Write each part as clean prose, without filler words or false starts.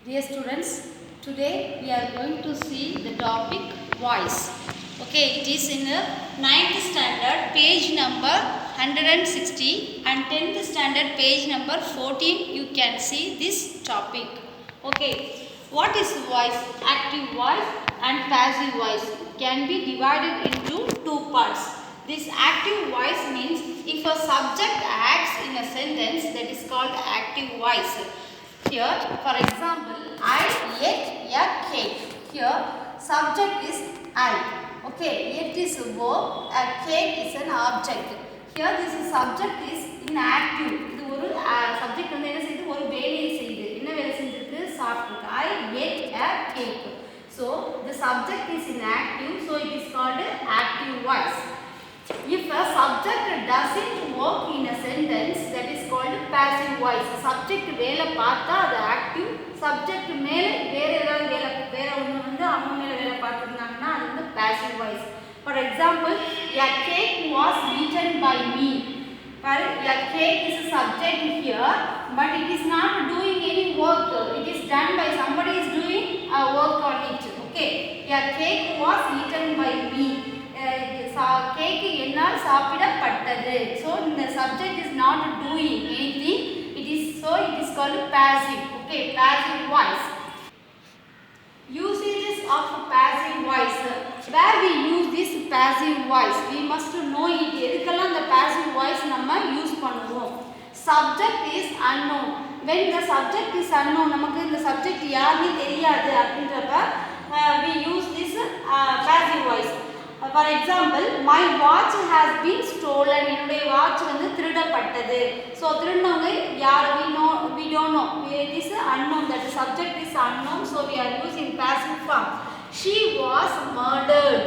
Dear students, today we are going to see the topic voice. Okay, it is in the 9th standard page number 160 and 10th standard page number 14. You can see this topic. Okay, what is voice? Active voice and passive voice can be divided into two parts. This active voice means if a subject acts in a sentence, that is called active voice. Here, for example, I ate a cake. Here, subject is I. Okay, it is a verb, a cake is an object. Here, this subject is inactive. இது ஒரு subject வந்து என்ன செய்யுது? ஒரு வேலையை செய்யுது. என்ன வேலை செஞ்சிருக்கு? சாப்பிட்டிருக்கு. I ate a cake. So, the subject is inactive. So, it is called active voice. If a subject doesn't work in a sentence, that is called passive voice. Subject வேலை பார்த்தா அது active. Subject மேலே வேற ஏதாவது வேலை வேற ஒன்று வந்து அவங்க மேலே வேலை பார்த்துருந்தாங்கன்னா அது வந்து passive voice. For example, a cake was eaten by me. A cake is a subject here, but it is not doing any work. It is done by somebody is doing a work on it. Okay, a cake was eaten by me. Cake என்னால் சாப்பிடப்பட்டது. So the subject is not doing anything. It is called passive. Okay, passive voice. Usages of passive voice. Where we use this passive voice, we must know it. எதுக்கெல்லாம் இந்த passive voice நம்ம use பண்ணுவோம்? Subject is unknown. When the subject is unknown, நமக்கு இந்த subject யாருன்னு தெரியாது அப்படின்றப்ப we use this passive voice. For example, my watch has been stolen. என்னுடைய watch வந்து திருடப்பட்டது. So திருடனவங்க யார்? We don't know. It is unknown. That the subject is unknown. So we are using passive form. She was murdered.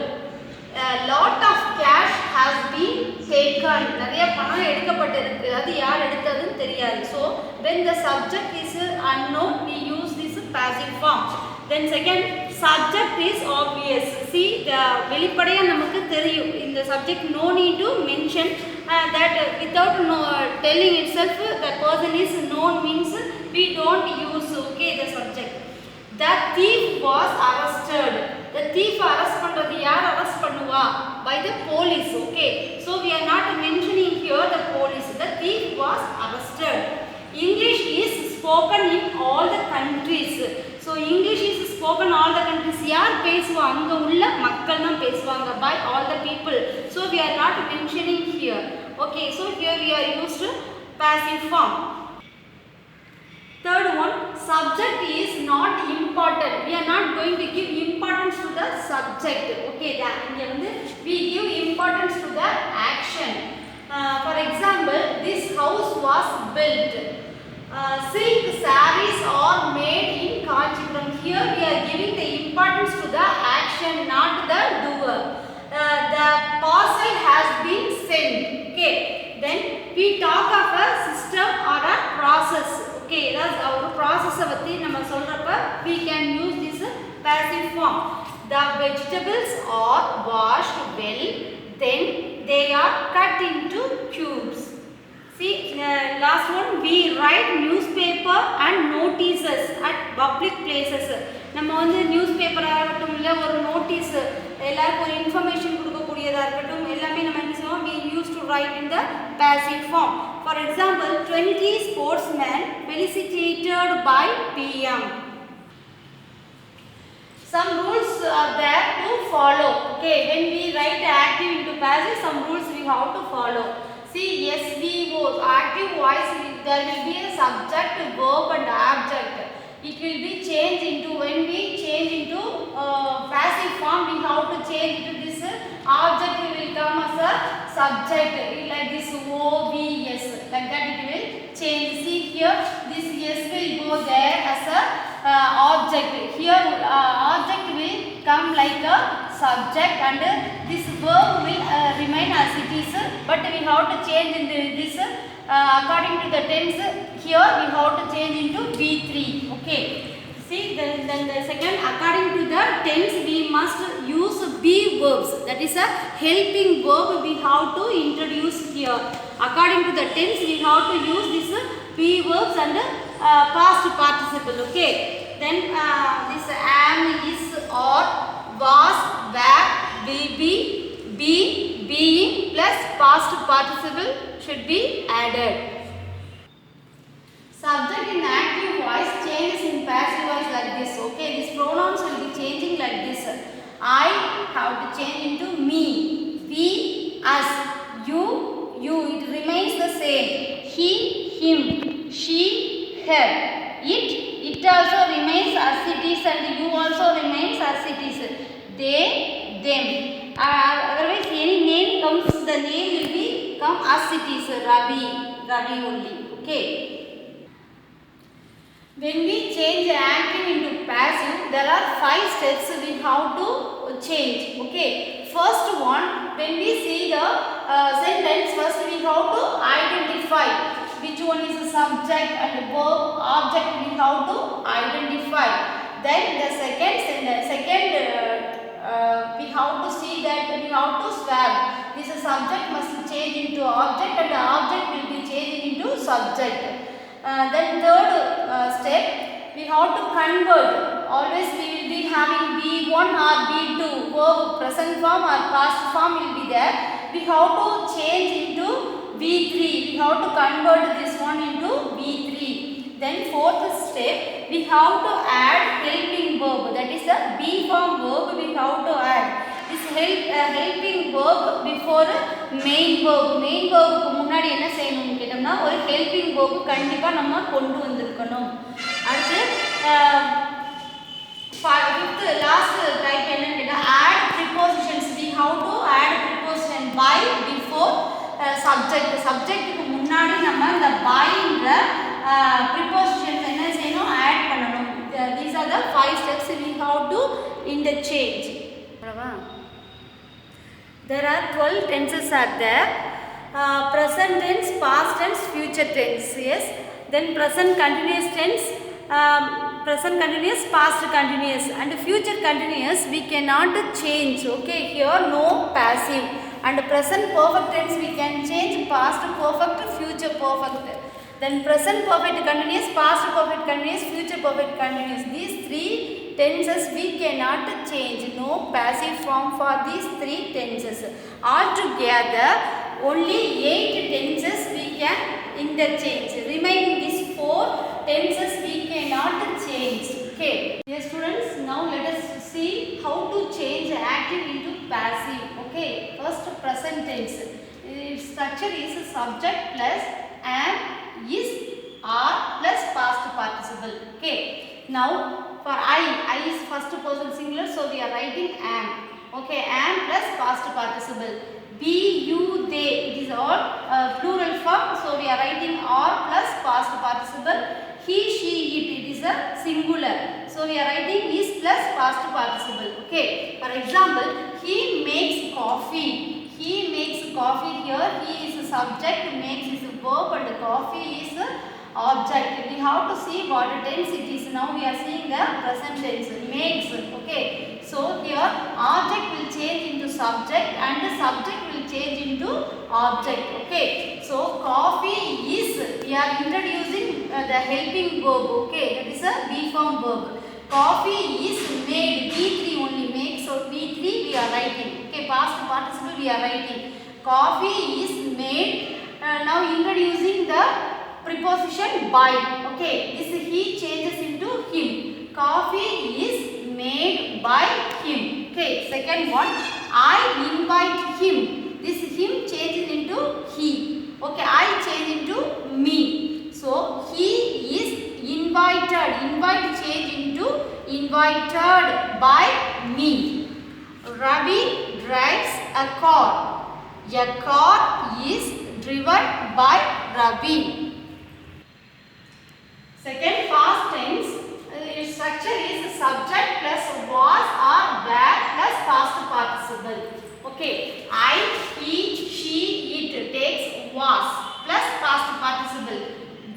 A lot of cash has been taken. நிறைய பணம் எடுக்கப்பட்டிருக்கு. அது யார் எடுத்ததுன்னு தெரியாது. So when the subject is unknown, we use this passive form. Then second, subject is obvious. See, the வெளிப்படையா நமக்கு தெரியும். இந்த subject no need to mention that without telling itself the person is known means we don't use okay the subject. The thief was arrested. The thief arrest பண்றது யார் arrest பண்ணுவா? By the police. Okay, so we are not mentioning here the police. The thief was arrested. English is spoken in all the countries. So English is spoken all the countries. யார் பேசுவா? அங்க உள்ள மக்கள் தான் பேசுவாங்க. By all the people. So we are not mentioning here. Okay, so here we are used passive form. Third one, subject is not important. We are not going to give importance to the subject. Okay, இங்க வந்து we give importance to the action. For example, this house was built. Silk sarees are made in Kanchipuram. Here we are giving the importance to the action, not the doer. The parcel has been sent. Okay, then we talk of a system or a process. Okay, that's our process பத்தி நம்ம சொல்றப்ப we can use this passive form. The vegetables are washed well, then they are cut into cubes. See, last one, we write newspaper and notices at public places. நம்ம வந்து நியூஸ்பேப்பரா இருக்கட்டும் இல்ல ஒரு notice எல்லாருக்கும் ஒரு இன்ஃபர்மேஷன் கொடுக்கக்கூடியதா இருக்கட்டும் எல்லாமே நம்ம என்ன செய்வோம்? We used to write in the passive form. For example, 20 sportsmen felicitated by PM. Some rules are there to follow. Okay, when we write active into passive, some rules we have to follow. See, SVO, active voice, there will be a subject, verb and object. It will be changed into, when we change into passive form, we have to change into this object will come as a subject, like this OVS, like that it will change. See here, this S will go there as a object. Here object will come like a subject and this verb will remain as it is, but we have to change into this according to the tense. Here we have to change into V3. Okay, see then the second, according to the tense we must use be verbs. That is a helping verb we have to introduce here. According to the tense we have to use this be verbs and past participle. Okay, Then this am, is, or, was, were, will be, being plus past participle should be added. Subject in active voice changes in passive voice like this. Okay, these pronouns will be changing like this. I have to change into me, we, us, you, it remains the same. He, him, she, her, it also remains as it is, and you also remains as it is. They, them. Otherwise any name comes, the name will be come as it is. Ravi only. Okay. When we change active into passive, there are 5 steps we have to change. Okay. First one, when we see the sentence, first we have to identify which one is the subject and verb, object we have to identify. Then the second we have to see that we have to swap. This subject must change into object and the object will be changed into subject. Then third step, we have to convert. Always we will be having B1 or B2, verb present form or past form will be there. We have to change into B3. We have to convert this one into B3. Then fourth step, we have to add helping verb. That is the B form verb we have to add. This helping verb before main verb. Main verb க்கு முன்னாடி என்ன செய்யணும் கேட்டோம்னா ஒரு helping verb கண்டிப்பா நம்ம கொண்டு வந்திருக்கணும். அடுத்து fifth last type என்னன்னு கேட்டா add prepositions. We have to add preposition by before subject. Subject க்கு முன்னாடி நம்ம இந்த by ன்ற prepositions என்ன செய்யணும் add பண்ணணும். These are the 5 steps we have to interchange. There are 12 tenses are there. Present tense, past tense, future tense. Yes. Then present continuous tense, present continuous, past continuous, and future continuous we cannot change. Okay, here no passive. And present perfect tense we can change, past perfect, future perfect. Then present perfect continuous, past perfect continuous, future perfect continuous. These 3 tenses we cannot change. No passive form for these 3 tenses. Altogether only 8 tenses we can interchange. Remaining these 4 tenses we cannot change. Okay. Dear students, now let us see how to change active into passive. Okay. First, present tense. Its structure is subject plus am, is, are plus past participle. Okay. Now for I is first person singular, so we are writing am. Okay, am plus past participle. Be, you, they, it is all plural form, so we are writing are plus past participle. He, she, it is a singular, so we are writing is plus past participle. Okay, for example, he makes coffee. He makes coffee. Here he is a subject, makes is a verb, and coffee is a object. We have to see what tense it is. Now we are seeing the present tense, makes. Okay, so here object will change into subject and the subject will change into object. Okay, so coffee is, we are introducing the helping verb. Okay, that is a B form verb. Coffee is made, B3 only make, so B3 we are writing. Okay, past participle we are writing. Coffee is made. Now introducing the preposition by. Okay, this he changes into him. Coffee is made by him. Okay, second one, I invite him. This him changes into he. Okay, I change into me. So he is invited. Invite change into invited by me. Ravi drives a car. A car is driven by Ravi. Second, past tense. Its structure is subject plus was or were plus past participle. Okay, I, he, she, it takes was plus past participle.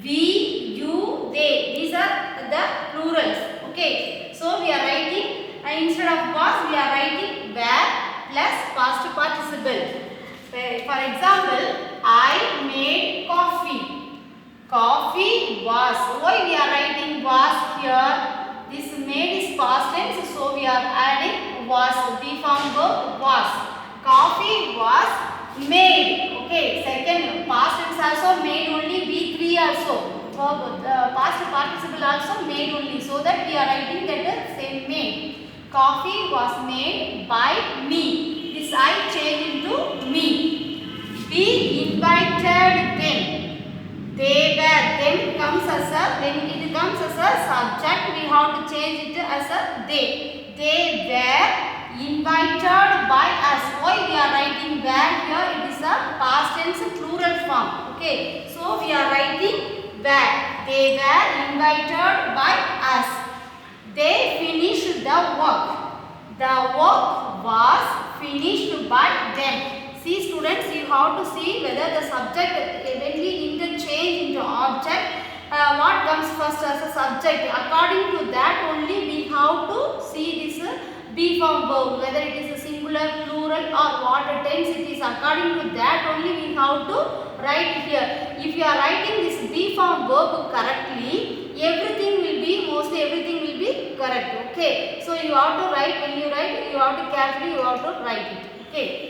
We, you, they. These are the plurals. Okay, so we are writing instead of was we are writing were plus past participle. For example, I made coffee. Coffee was. Why we are writing was here? This we are adding was, be form verb was. Coffee was made. Okay, second past tense also made only, B3 also. Verb, past participle also made only. So that we are writing that the same made. Coffee was made by me. This I change into me. We invited them. They were. Them comes as a, when it comes as a subject, we have to change it as a they. They were invited by us. Why we are writing were here? It is a past tense plural form. Okay. So we are writing were. They were invited by us. They finished the work. The work was finished by them. See students, you have to see whether the subject, when we interchange into object, what comes first as a subject. According to that only we have to see this be form verb, whether it is a singular, plural or what tense it is. According to that only we have to write here. If you are writing this be form verb correctly, everything will be, mostly everything will be correct. Okay. So you have to write, when you write, you have to carefully, you have to write it. Okay.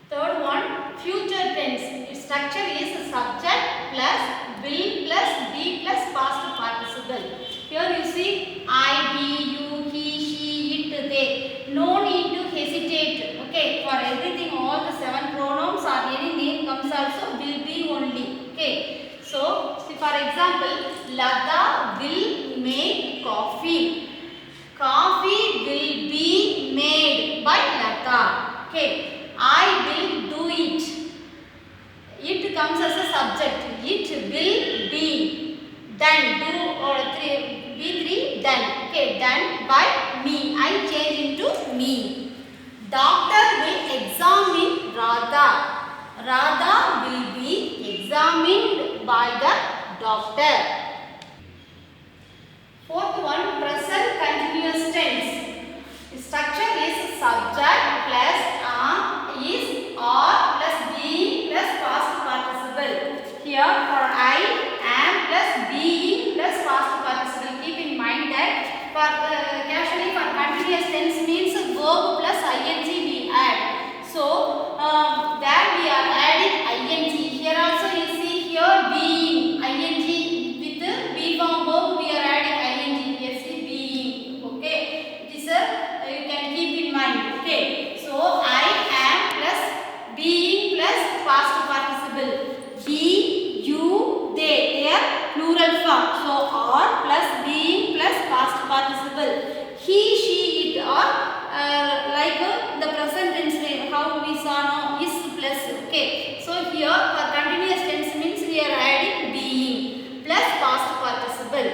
Third one, future tense. Its structure is subject plus will plus be plus past participle. Here you see I, we, you, he, she, it, they. No need to hesitate. Okay, for everything, all the 7 pronouns or any name comes also will be only. Okay. So, for example, Lata will make coffee. Coffee will be made by Lata. Okay. I will do it. It comes as a subject. It will be done. Do or be done. Okay, done by me. I change into me. Doctor will examine Radha. Radha will be examined by the doctor. Fourth one, present continuous tense. The structure is subject plus is or plus being plus past participle. Here for I am plus being plus past participle. Keep in mind that for casually for continuous tense means verb plus ing we add. So there we are adding ing. Here also you see here being ing with be form verb we are adding ing. Yes, being. Okay, it is you can keep in mind. Okay. So I am plus being plus past participle. Be, you, they are plural form. So or plus being plus past participle. He, she, it are like the present tense. How we saw now is plus. Okay. So here for continuous tense means we are adding being plus past participle.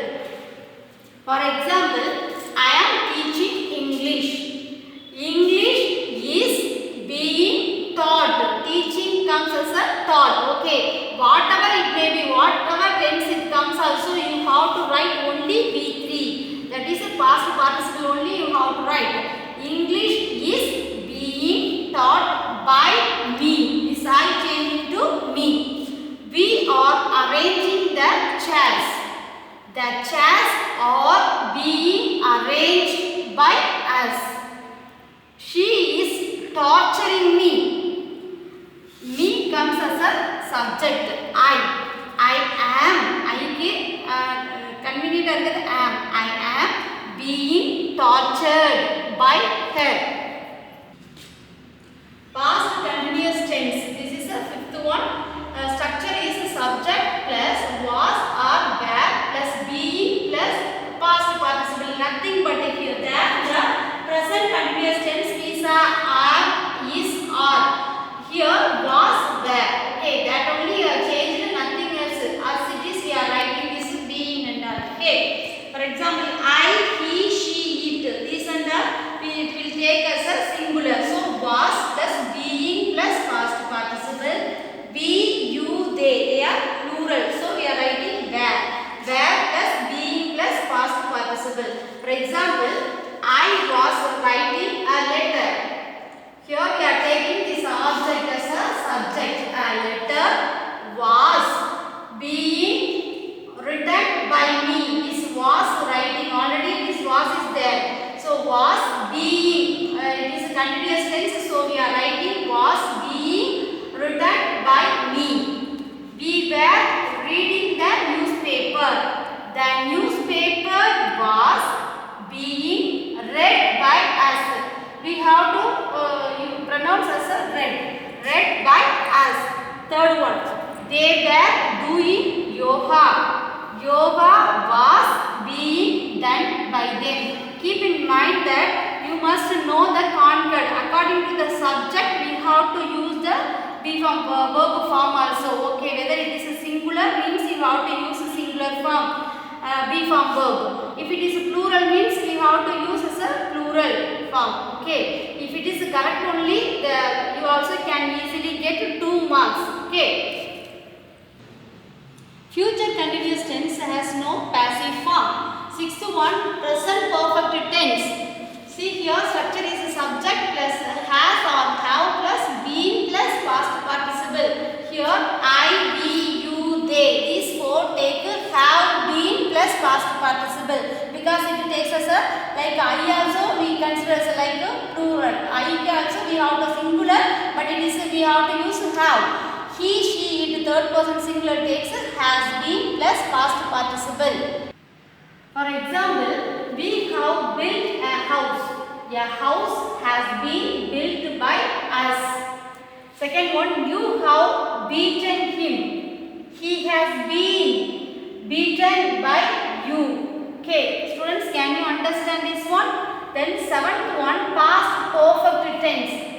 For example, I am teaching English. English is being taught. Teaching comes as a taught. Okay. Whatever it may be, whatever tense it comes also, you have to write only B3. That is a past participle only you have to write. English is being taught by me. This I change into me. We are arranging the chairs. The chairs are being arranged by us. She is torturing me. Me comes as a subject. I am. Convenient am. I am being tortured by her. Past continuous tense. This is the fifth one. Structure is subject plus was or were plus being plus past participle. Nothing but here. There the present continuous tense is are, is, are. Here was, were. Okay, that only changed, nothing else. As it is, we are writing this being and all. Okay. For example, I, he, she, it. These and that it will take as a singular. So was plus being plus past participle. Be, you, they are plural. So we are writing were. Were plus being plus past participle. For example, I was writing a letter. Here we are taking this object as a subject. A letter was being written by me. This was writing. Already this was is there. are writing was being written by me. We were reading the newspaper. The newspaper was being read by us. We have to pronounce as a read. Read by us. Third one. They were doing yoga. Yoga was being done by them. Keep in mind that you must know the concord. According to the subject, we have to use the be form verb form also. Okay, whether it is a singular means you have to use a singular form. Be form verb. If it is a plural means we have to use as a plural form. Okay. If it is correct only, you also can easily get 2 marks. Okay. Future continuous tense has no passive form. Sixth one, present perfect tense. See here, structure is a subject plus has or have plus been plus past participle. Here I, we, you, they. These four take have been plus past participle because it takes us a like I also we consider as a like a plural. I also we have to singular, but it is we have to use have. He, she, it third person singular takes has been plus past participle. For example, we have built a house. A house has been built by us. Second one, you have beaten him. He has been beaten by you. Okay, students, can you understand this one? Then seventh one, past perfect tense.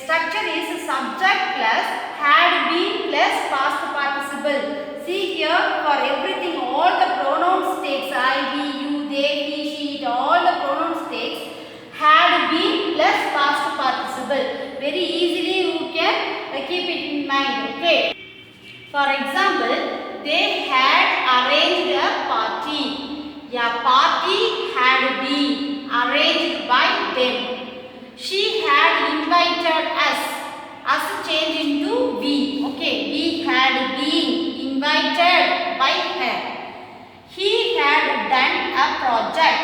Structure is subject plus had been plus past participle. See here, for everything, all the pronouns takes I, we, you, they, he, she, it, all the pronouns takes had been plus past participle. Very easily you can keep it in mind. Okay. For example, they had arranged a party. A party had been arranged by them. She had invited us. Us change into we. Okay, we had been invited by her. He had done a project.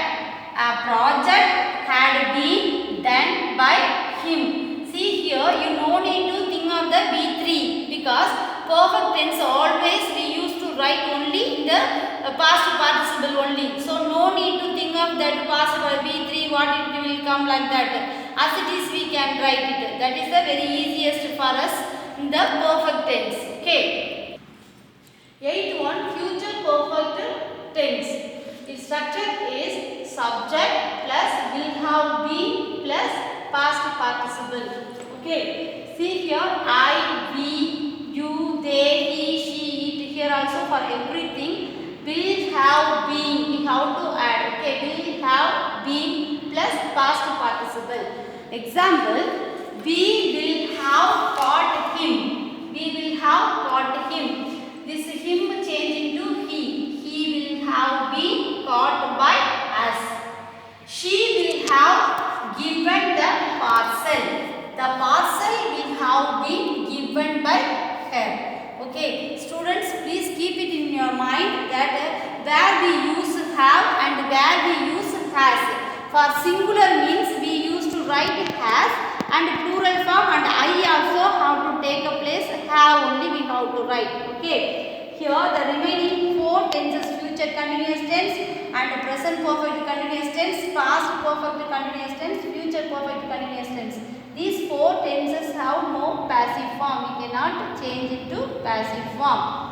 A project had been done by him. See here, you no need to think of the V3 because perfect tense always we used to write only in the past participle only. So no need to think of that past V3 what it will come like that. As it is we can write it. That is the very easiest for us in the perfect tense. Okay. 8th one, future perfect tense. Its structure is subject plus will have been plus past participle. Okay. See here, I, we, you, they, he, she, it. Here also for everything will have been. We have to add. Okay. Will have been plus past participle. Example, we will have caught him. We will have caught him. This him change into he. He will have been caught by us. She will have given the parcel. The parcel will have been given by her. Okay, students, please keep it in your mind that where we use have and where we use has. For singular means we used to write has and plural form and I also have to take a place have only we have to write. Okay. Here the remaining 4 tenses, future continuous tense and present perfect continuous tense, past perfect continuous tense, future perfect continuous tense. These 4 tenses have no passive form. We cannot change it to passive form.